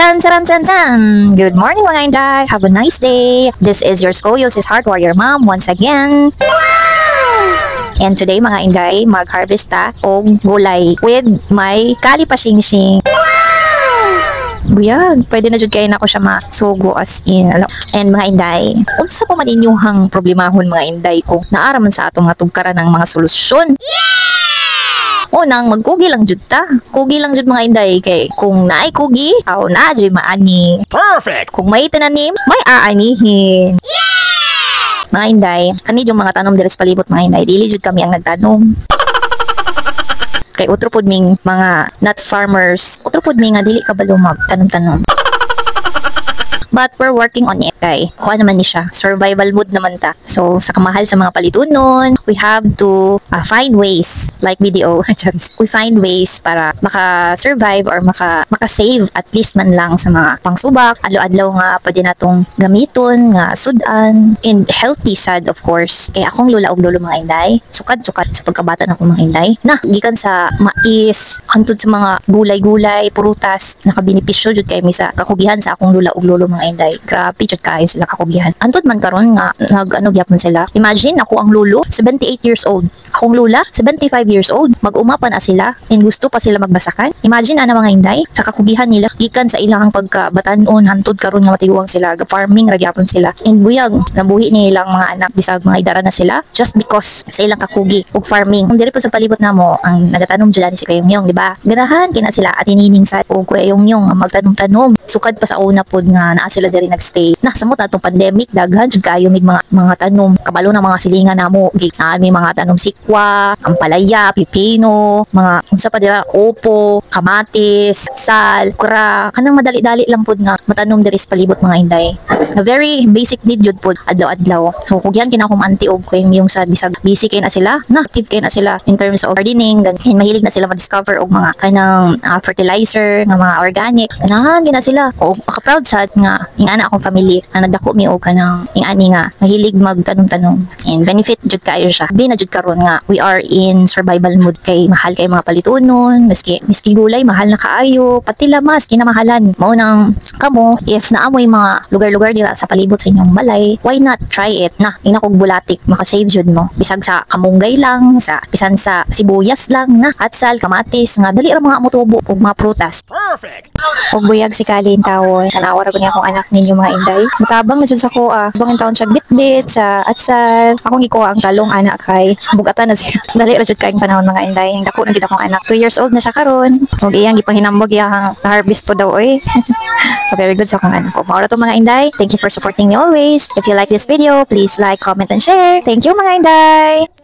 Chan, chan, chan, chan! Good morning mga inday! Have a nice day! This is your Scoliosis Heart Warrior Mom once again! And today mga inday, mag-harvest ta og gulay with my kalipasing-sing. Buyag, pwede na jud kay nako siya masugo as in. And mga inday, unsa pa man inyuhang problemahon mga inday kung naara man sa atong tugkaran ng mga solusyon. Unang magkugi lang jud ta. Kugi lang jud mga inday kay kung naay kugi, aw na jud maani. Perfect. Kung may tinanim, may aanihin. Mga inday, kani yung mga tanom diri sa palibot mga inday, dili jud kami ang nagtanom. Kay utro pod ming mga nut farmers, utro pod mi nga dili kabalo magtanom-tanom. But we're working on it kay kuha naman ni siya. Survival mode naman ta. So sa kamahal sa mga palitunon, we have to find ways like video. We find ways para maka-survive or maka-save at least man lang sa mga pangsubak. Adlaw-adlaw nga pwede natong gamiton nga sudan and healthy sad of course. Kay akong lula og lolo mga inday, sukad-sukad sa pagkabata nako mga inday. Na gikan sa mais hangtod sa mga gulay-gulay, prutas, nakabenepisyo jud kay mi sa kakugihan sa akong lula og lolo mga inday. Grabe jud kayo sila kakugihan. Antod man karon nga nag-ano gyapon sila. Imagine ako ang lolo, 78 years old. Akong lula, 75 years old. Mag-uma pa na sila and gusto pa sila magbasakan. Imagine ana mga inday sa kakugihan nila gikan sa ilang pagkabatanon hantod karon nga matiguang sila. Farming ra gyapon sila. And buyag nabuhi ni ilang mga anak bisag mga idara na sila just because sa ilang kakugi ug farming. Kung diri pa sa palibot namo ang nagatanom jud si Kayong-yung, di ba? Ganahan kina sila at inining sa og Kayong-yung magtanom-tanom. Sukad pa sa una pod nga naa sila diri nagstay. Na samot atong pandemic daghan jud kayo mig mga tanom kabalo na mga silingan namo may mga tanom sikwa, ampalaya, pipino, mga unsa pa dira opo, kamatis, sal, kura kanang madali-dali lang pod nga matanom diri sa palibot mga inday. Na very basic need jud pod adlaw-adlaw. So kung yan kinakong anti og Kayong-yung sa bisag basic kay na sila, na active kay na sila in terms of gardening, and mahilig na sila ma-discover og mga kanang fertilizer nga mga organic. Ganahan gina sila og maka-proud sad nga ingana akong family na nagdako mi og kanang ingani nga mahilig magtanom-tanom and benefit jud kayo siya. Bi na jud karon nga we are in survival mode kay mahal kay mga palitunon, miski gulay mahal na kaayo, pati lamas kinamahalan. Mao nang kamo if naamoy mga lugar-lugar dira sa palibot sa inyong balay, why not try it na ina kog bulatik maka-save jud mo bisag sa kamunggay lang, sa bisan sa sibuyas lang na atsal, kamatis nga dali ra mga motubo og mga prutas. Perfect. Og buyag si Kalin tawon tanawa ra ko niya akong anak ninyo mga inday. Mutabang na jud sa ko bangin taon siya bitbit sa atsal. Akong gikuha ang talong anak kay bugatan na siya. Dali ra jud kaayong panahon mga inday. Dako na gid akong anak. 2 years old na siya karon. Og iyang gipahinambog iyang harvest po daw oy. So very good sa akong anak ko. Mao ra to mga inday. Thank you for supporting me always. If you like this video, please like, comment and share. Thank you mga inday.